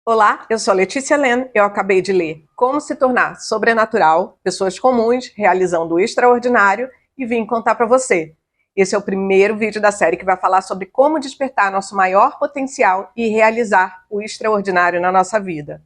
Olá, eu sou a Letícia Len. Eu acabei de ler Como se tornar sobrenatural, pessoas comuns realizando o extraordinário e vim contar para você. Esse é o primeiro vídeo da série que vai falar sobre como despertar nosso maior potencial e realizar o extraordinário na nossa vida.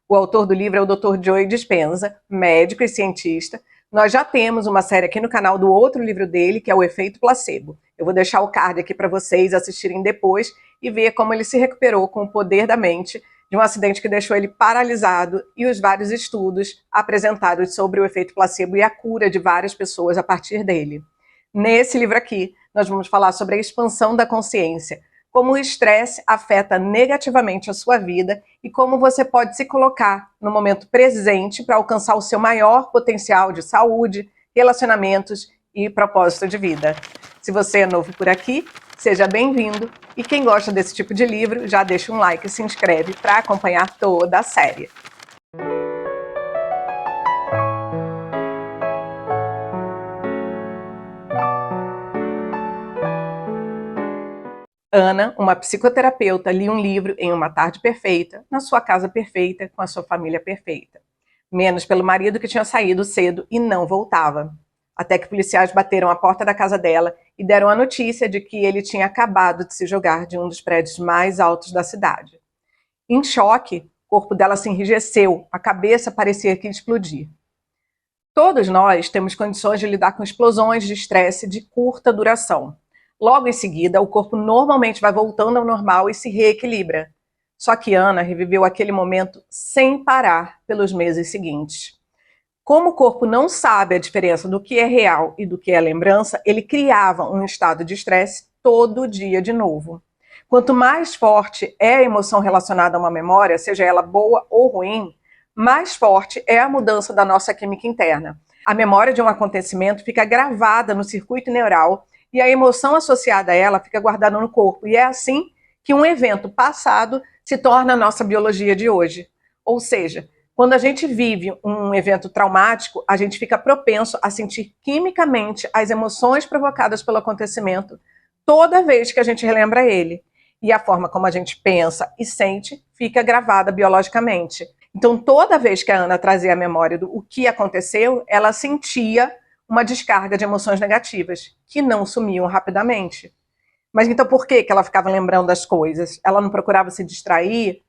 O autor do livro é o Dr. Joe Dispenza, médico e cientista. Nós já temos uma série aqui no canal do outro livro dele, que é O Efeito Placebo. Eu vou deixar o card aqui para vocês assistirem depois e ver como ele se recuperou com o poder da mente de um acidente que deixou ele paralisado e os vários estudos apresentados sobre o efeito placebo e a cura de várias pessoas a partir dele. Nesse livro aqui, nós vamos falar sobre a expansão da consciência, como o estresse afeta negativamente a sua vida e como você pode se colocar no momento presente para alcançar o seu maior potencial de saúde, relacionamentos e propósito de vida. Se você é novo por aqui, seja bem-vindo, e quem gosta desse tipo de livro já deixa um like e se inscreve para acompanhar toda a série. Ana, uma psicoterapeuta, lia um livro em uma tarde perfeita, na sua casa perfeita, com a sua família perfeita. Menos pelo marido que tinha saído cedo e não voltava. Até que policiais bateram à porta da casa dela e deram a notícia de que ele tinha acabado de se jogar de um dos prédios mais altos da cidade. Em choque, o corpo dela se enrijeceu, a cabeça parecia que ia explodir. Todos nós temos condições de lidar com explosões de estresse de curta duração. Logo em seguida, o corpo normalmente vai voltando ao normal e se reequilibra. Só que Ana reviveu aquele momento sem parar pelos meses seguintes. Como o corpo não sabe a diferença do que é real e do que é lembrança, ele criava um estado de estresse todo dia de novo. Quanto mais forte é a emoção relacionada a uma memória, seja ela boa ou ruim, mais forte é a mudança da nossa química interna. A memória de um acontecimento fica gravada no circuito neural e a emoção associada a ela fica guardada no corpo. E é assim que um evento passado se torna a nossa biologia de hoje. Ou seja, quando a gente vive um evento traumático, a gente fica propenso a sentir quimicamente as emoções provocadas pelo acontecimento toda vez que a gente relembra ele. E a forma como a gente pensa e sente fica gravada biologicamente. Então, toda vez que a Ana trazia a memória do que aconteceu, ela sentia uma descarga de emoções negativas, que não sumiam rapidamente. Mas então por que ela ficava lembrando das coisas? Ela não procurava se distrair?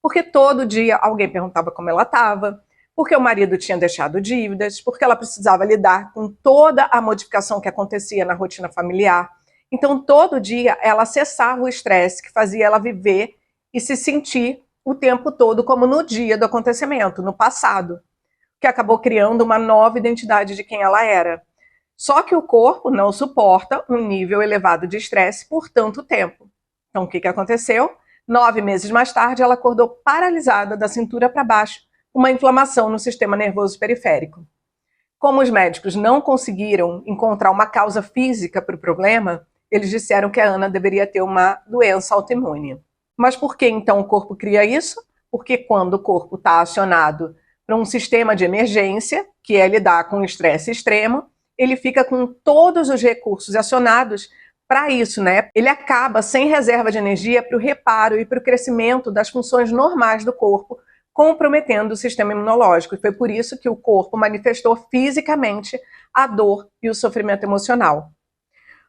Porque todo dia alguém perguntava como ela estava, porque o marido tinha deixado dívidas, porque ela precisava lidar com toda a modificação que acontecia na rotina familiar. Então, todo dia ela acessava o estresse que fazia ela viver e se sentir o tempo todo como no dia do acontecimento, no passado, que acabou criando uma nova identidade de quem ela era. Só que o corpo não suporta um nível elevado de estresse por tanto tempo. Então, o que aconteceu? 9 meses mais tarde, ela acordou paralisada da cintura para baixo, uma inflamação no sistema nervoso periférico. Como os médicos não conseguiram encontrar uma causa física para o problema, eles disseram que a Ana deveria ter uma doença autoimune. Mas por que então o corpo cria isso? Porque quando o corpo está acionado para um sistema de emergência, que é lidar com o estresse extremo, ele fica com todos os recursos acionados para isso, né? Ele acaba sem reserva de energia para o reparo e para o crescimento das funções normais do corpo, comprometendo o sistema imunológico. E foi por isso que o corpo manifestou fisicamente a dor e o sofrimento emocional.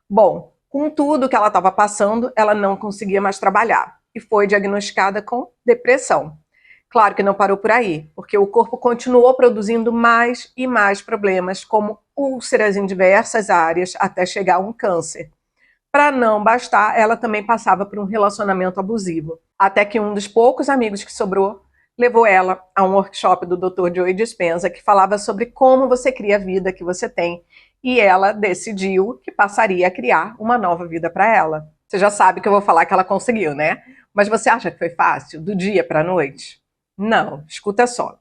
Bom, com tudo que ela estava passando, ela não conseguia mais trabalhar e foi diagnosticada com depressão. Claro que não parou por aí, porque o corpo continuou produzindo mais e mais problemas, como úlceras em diversas áreas, até chegar a um câncer. Para não bastar, ela também passava por um relacionamento abusivo, até que um dos poucos amigos que sobrou levou ela a um workshop do Dr. Joe Dispenza que falava sobre como você cria a vida que você tem, e ela decidiu que passaria a criar uma nova vida para ela. Você já sabe que eu vou falar que ela conseguiu, né? Mas você acha que foi fácil, do dia para a noite? Não, escuta só.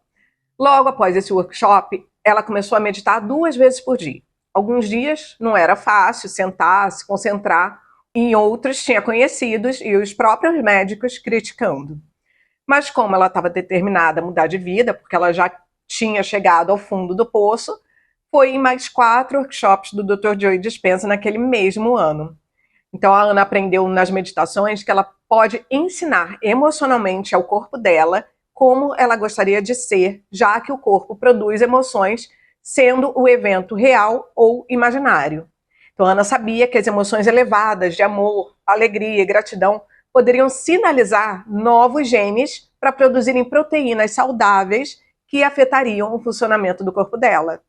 Logo após esse workshop, ela começou a meditar 2 vezes por dia. Alguns dias não era fácil sentar, se concentrar, e em outros tinha conhecidos e os próprios médicos criticando. Mas como ela estava determinada a mudar de vida, porque ela já tinha chegado ao fundo do poço, foi em mais 4 workshops do Dr. Joe Dispenza naquele mesmo ano. Então a Ana aprendeu nas meditações que ela pode ensinar emocionalmente ao corpo dela como ela gostaria de ser, já que o corpo produz emoções, sendo o evento real ou imaginário. Então a Ana sabia que as emoções elevadas de amor, alegria e gratidão poderiam sinalizar novos genes para produzirem proteínas saudáveis que afetariam o funcionamento do corpo dela.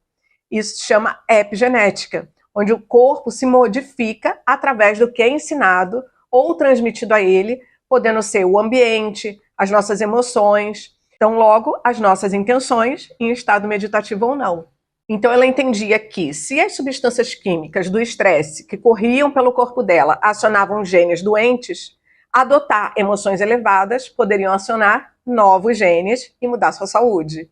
Isso se chama epigenética, onde o corpo se modifica através do que é ensinado ou transmitido a ele, podendo ser o ambiente, as nossas emoções, então logo as nossas intenções em estado meditativo ou não. Então ela entendia que se as substâncias químicas do estresse que corriam pelo corpo dela acionavam genes doentes, adotar emoções elevadas poderiam acionar novos genes e mudar sua saúde.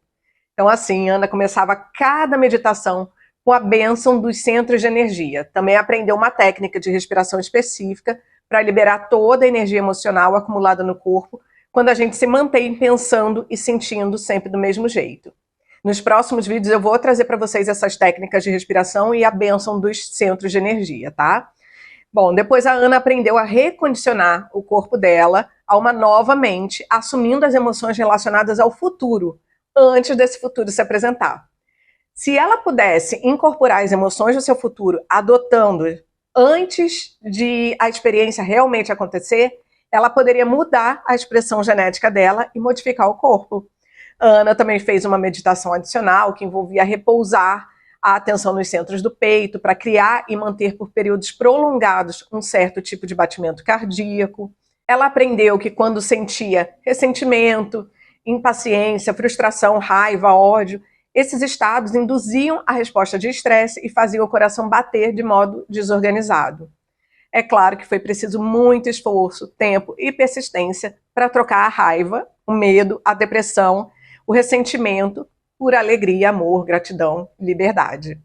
Então assim, Ana começava cada meditação com a bênção dos centros de energia. Também aprendeu uma técnica de respiração específica para liberar toda a energia emocional acumulada no corpo quando a gente se mantém pensando e sentindo sempre do mesmo jeito. Nos próximos vídeos eu vou trazer para vocês essas técnicas de respiração e a bênção dos centros de energia, tá? Bom, depois a Ana aprendeu a recondicionar o corpo dela a uma nova mente, assumindo as emoções relacionadas ao futuro, antes desse futuro se apresentar. Se ela pudesse incorporar as emoções do seu futuro, adotando antes de a experiência realmente acontecer, ela poderia mudar a expressão genética dela e modificar o corpo. A Ana também fez uma meditação adicional que envolvia repousar a atenção nos centros do peito para criar e manter por períodos prolongados um certo tipo de batimento cardíaco. Ela aprendeu que quando sentia ressentimento, impaciência, frustração, raiva, ódio, esses estados induziam a resposta de estresse e faziam o coração bater de modo desorganizado. É claro que foi preciso muito esforço, tempo e persistência para trocar a raiva, o medo, a depressão, o ressentimento por alegria, amor, gratidão, liberdade.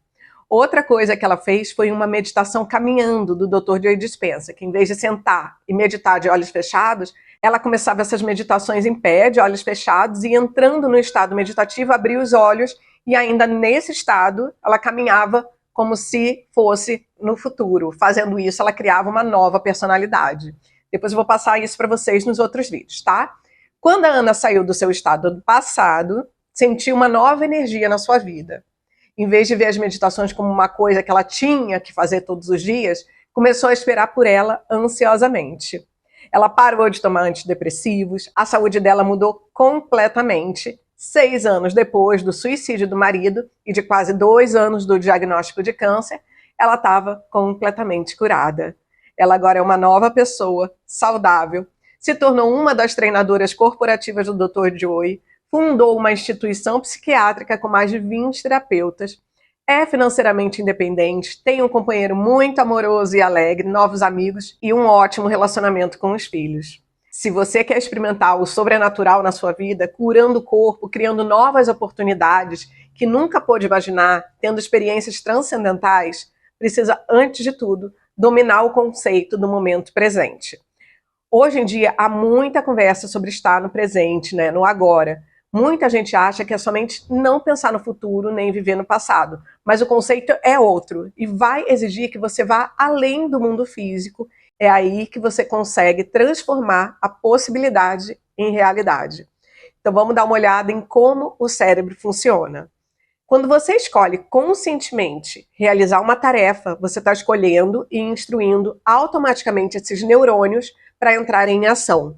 Outra coisa que ela fez foi uma meditação caminhando do Dr. Joe Dispenza, que em vez de sentar e meditar de olhos fechados, ela começava essas meditações em pé, de olhos fechados, e entrando no estado meditativo, abria os olhos, e ainda nesse estado, ela caminhava como se fosse no futuro. Fazendo isso, ela criava uma nova personalidade. Depois eu vou passar isso para vocês nos outros vídeos, tá? Quando a Ana saiu do seu estado do passado, sentiu uma nova energia na sua vida. Em vez de ver as meditações como uma coisa que ela tinha que fazer todos os dias, começou a esperar por ela ansiosamente. Ela parou de tomar antidepressivos, a saúde dela mudou completamente. 6 anos depois do suicídio do marido e de quase 2 anos do diagnóstico de câncer, ela estava completamente curada. Ela agora é uma nova pessoa, saudável, se tornou uma das treinadoras corporativas do Dr. Joe, fundou uma instituição psiquiátrica com mais de 20 terapeutas, é financeiramente independente, tem um companheiro muito amoroso e alegre, novos amigos e um ótimo relacionamento com os filhos. Se você quer experimentar o sobrenatural na sua vida, curando o corpo, criando novas oportunidades que nunca pôde imaginar, tendo experiências transcendentais, precisa, antes de tudo, dominar o conceito do momento presente. Hoje em dia, há muita conversa sobre estar no presente, né, no agora. Muita gente acha que é somente não pensar no futuro nem viver no passado, mas o conceito é outro e vai exigir que você vá além do mundo físico. É aí que você consegue transformar a possibilidade em realidade. Então vamos dar uma olhada em como o cérebro funciona. Quando você escolhe conscientemente realizar uma tarefa, você está escolhendo e instruindo automaticamente esses neurônios para entrarem em ação.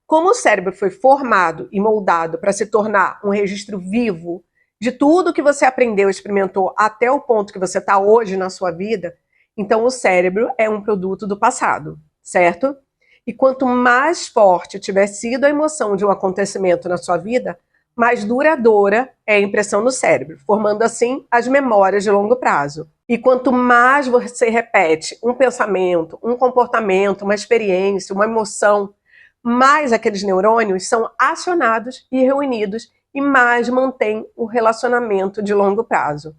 Como o cérebro foi formado e moldado para se tornar um registro vivo de tudo que você aprendeu e experimentou até o ponto que você está hoje na sua vida, então o cérebro é um produto do passado, certo? E quanto mais forte tiver sido a emoção de um acontecimento na sua vida, mais duradoura é a impressão no cérebro, formando assim as memórias de longo prazo. E quanto mais você repete um pensamento, um comportamento, uma experiência, uma emoção, mais aqueles neurônios são acionados e reunidos e mais mantém o relacionamento de longo prazo.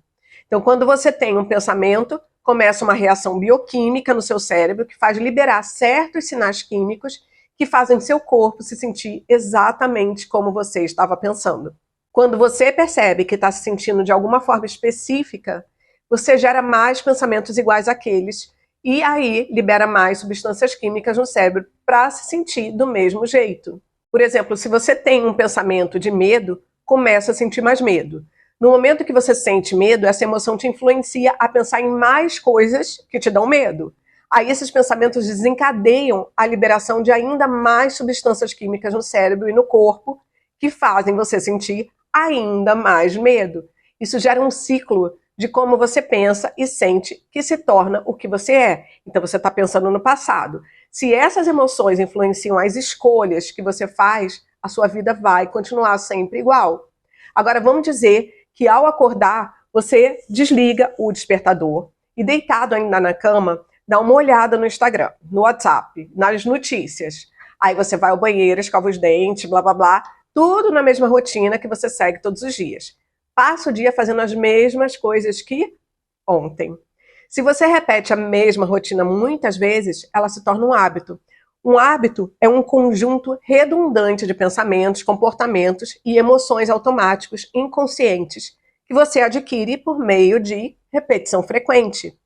Então, quando você tem um pensamento, começa uma reação bioquímica no seu cérebro que faz liberar certos sinais químicos que fazem seu corpo se sentir exatamente como você estava pensando. Quando você percebe que está se sentindo de alguma forma específica, você gera mais pensamentos iguais àqueles e aí libera mais substâncias químicas no cérebro para se sentir do mesmo jeito. Por exemplo, se você tem um pensamento de medo, começa a sentir mais medo. No momento que você sente medo, essa emoção te influencia a pensar em mais coisas que te dão medo. Aí esses pensamentos desencadeiam a liberação de ainda mais substâncias químicas no cérebro e no corpo, que fazem você sentir ainda mais medo. Isso gera um ciclo de como você pensa e sente, que se torna o que você é. Então você está pensando no passado. Se essas emoções influenciam as escolhas que você faz, a sua vida vai continuar sempre igual. Agora vamos dizer que ao acordar, você desliga o despertador e, deitado ainda na cama, dá uma olhada no Instagram, no WhatsApp, nas notícias. Aí você vai ao banheiro, escova os dentes, blá blá blá, tudo na mesma rotina que você segue todos os dias. Passa o dia fazendo as mesmas coisas que ontem. Se você repete a mesma rotina muitas vezes, ela se torna um hábito. Um hábito é um conjunto redundante de pensamentos, comportamentos e emoções automáticos inconscientes que você adquire por meio de repetição frequente.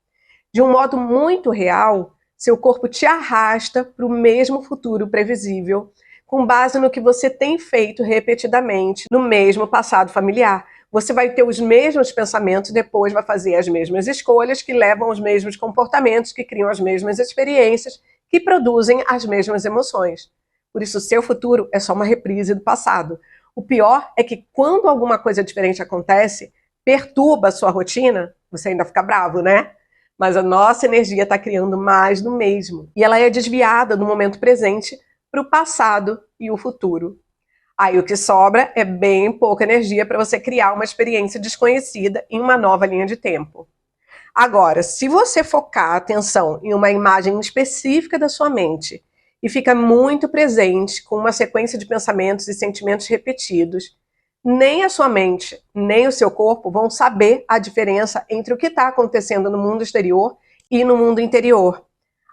De um modo muito real, seu corpo te arrasta para o mesmo futuro previsível, com base no que você tem feito repetidamente no mesmo passado familiar. Você vai ter os mesmos pensamentos, depois vai fazer as mesmas escolhas que levam aos mesmos comportamentos, que criam as mesmas experiências, que produzem as mesmas emoções. Por isso, o seu futuro é só uma reprise do passado. O pior é que quando alguma coisa diferente acontece, perturba a sua rotina, você ainda fica bravo, né? Mas a nossa energia está criando mais do mesmo. E ela é desviada no momento presente para o passado e o futuro. Aí o que sobra é bem pouca energia para você criar uma experiência desconhecida em uma nova linha de tempo. Agora, se você focar a atenção em uma imagem específica da sua mente e fica muito presente com uma sequência de pensamentos e sentimentos repetidos, nem a sua mente, nem o seu corpo vão saber a diferença entre o que está acontecendo no mundo exterior e no mundo interior.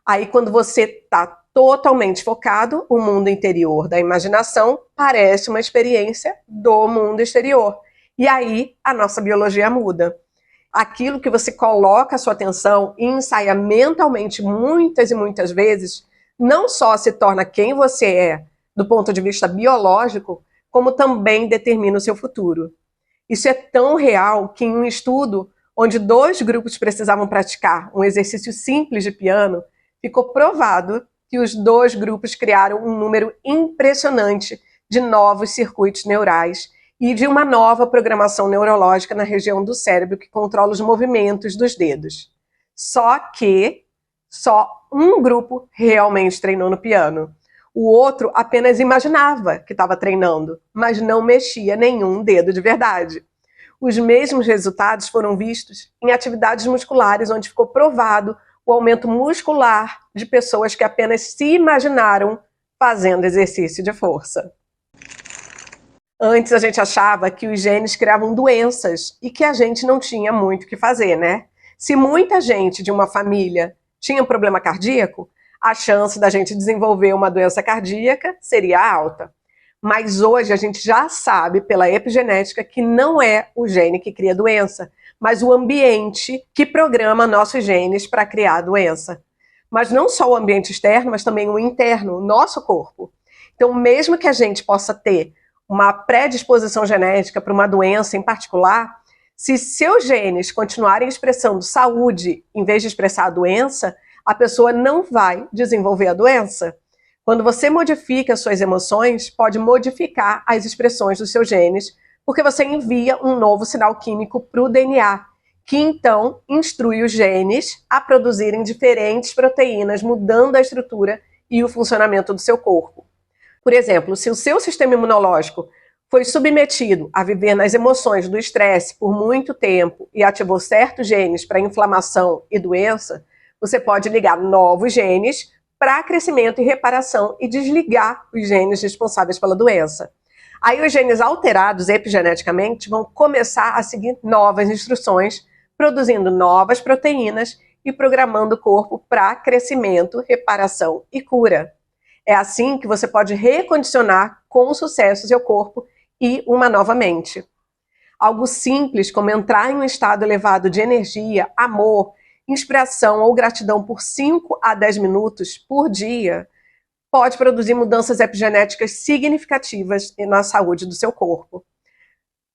Aí, quando você está totalmente focado, o mundo interior da imaginação parece uma experiência do mundo exterior. E aí, a nossa biologia muda. Aquilo que você coloca a sua atenção e ensaia mentalmente muitas e muitas vezes, não só se torna quem você é do ponto de vista biológico, como também determina o seu futuro. Isso é tão real que em um estudo onde 2 grupos precisavam praticar um exercício simples de piano, ficou provado que os 2 grupos criaram um número impressionante de novos circuitos neurais e de uma nova programação neurológica na região do cérebro que controla os movimentos dos dedos. Só que só um grupo realmente treinou no piano. O outro apenas imaginava que estava treinando, mas não mexia nenhum dedo de verdade. Os mesmos resultados foram vistos em atividades musculares, onde ficou provado o aumento muscular de pessoas que apenas se imaginaram fazendo exercício de força. Antes a gente achava que os genes criavam doenças e que a gente não tinha muito o que fazer, né? Se muita gente de uma família tinha um problema cardíaco, a chance da gente desenvolver uma doença cardíaca seria alta. Mas hoje a gente já sabe pela epigenética que não é o gene que cria a doença, mas o ambiente que programa nossos genes para criar a doença. Mas não só o ambiente externo, mas também o interno, o nosso corpo. Então, mesmo que a gente possa ter uma predisposição genética para uma doença em particular, se seus genes continuarem expressando saúde em vez de expressar a doença, a pessoa não vai desenvolver a doença. Quando você modifica suas emoções, pode modificar as expressões dos seus genes, porque você envia um novo sinal químico para o DNA, que então instrui os genes a produzirem diferentes proteínas, mudando a estrutura e o funcionamento do seu corpo. Por exemplo, se o seu sistema imunológico foi submetido a viver nas emoções do estresse por muito tempo e ativou certos genes para inflamação e doença, você pode ligar novos genes para crescimento e reparação e desligar os genes responsáveis pela doença. Aí os genes alterados epigeneticamente vão começar a seguir novas instruções, produzindo novas proteínas e programando o corpo para crescimento, reparação e cura. É assim que você pode recondicionar com sucesso seu corpo e uma nova mente. Algo simples como entrar em um estado elevado de energia, amor inspiração ou gratidão por 5 a 10 minutos por dia pode produzir mudanças epigenéticas significativas na saúde do seu corpo.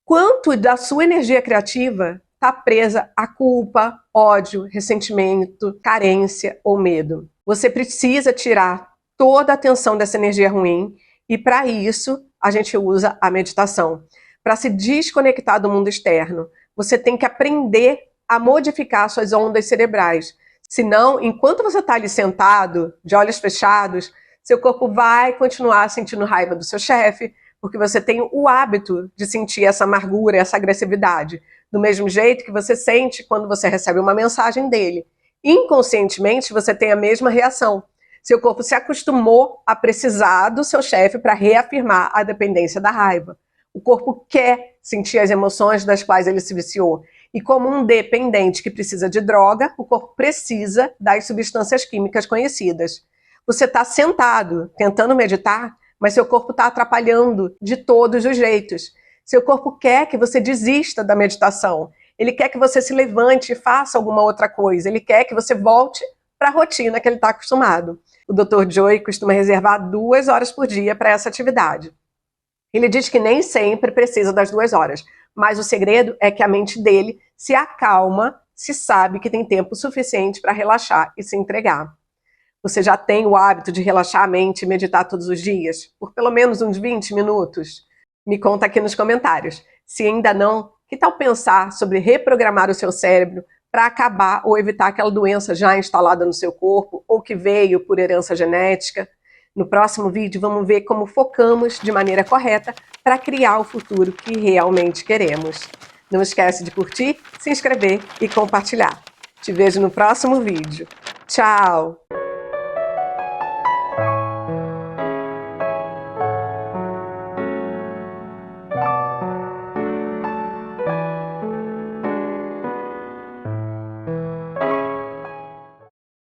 Quanto da sua energia criativa está presa a culpa, ódio, ressentimento, carência ou medo? Você precisa tirar toda a atenção dessa energia ruim e, para isso, a gente usa a meditação. Para se desconectar do mundo externo, você tem que aprender a modificar suas ondas cerebrais. Senão, enquanto você está ali sentado, de olhos fechados, seu corpo vai continuar sentindo raiva do seu chefe, porque você tem o hábito de sentir essa amargura, essa agressividade, do mesmo jeito que você sente quando você recebe uma mensagem dele. Inconscientemente, você tem a mesma reação. Seu corpo se acostumou a precisar do seu chefe para reafirmar a dependência da raiva. O corpo quer sentir as emoções das quais ele se viciou. E como um dependente que precisa de droga, o corpo precisa das substâncias químicas conhecidas. Você está sentado, tentando meditar, mas seu corpo está atrapalhando de todos os jeitos. Seu corpo quer que você desista da meditação. Ele quer que você se levante e faça alguma outra coisa. Ele quer que você volte para a rotina que ele está acostumado. O Dr. Joe costuma reservar 2 horas por dia para essa atividade. Ele diz que nem sempre precisa das 2 horas, mas o segredo é que a mente dele se acalma se sabe que tem tempo suficiente para relaxar e se entregar. Você já tem o hábito de relaxar a mente e meditar todos os dias? Por pelo menos uns 20 minutos? Me conta aqui nos comentários. Se ainda não, que tal pensar sobre reprogramar o seu cérebro para acabar ou evitar aquela doença já instalada no seu corpo ou que veio por herança genética? No próximo vídeo vamos ver como focamos de maneira correta para criar o futuro que realmente queremos. Não esquece de curtir, se inscrever e compartilhar. Te vejo no próximo vídeo. Tchau!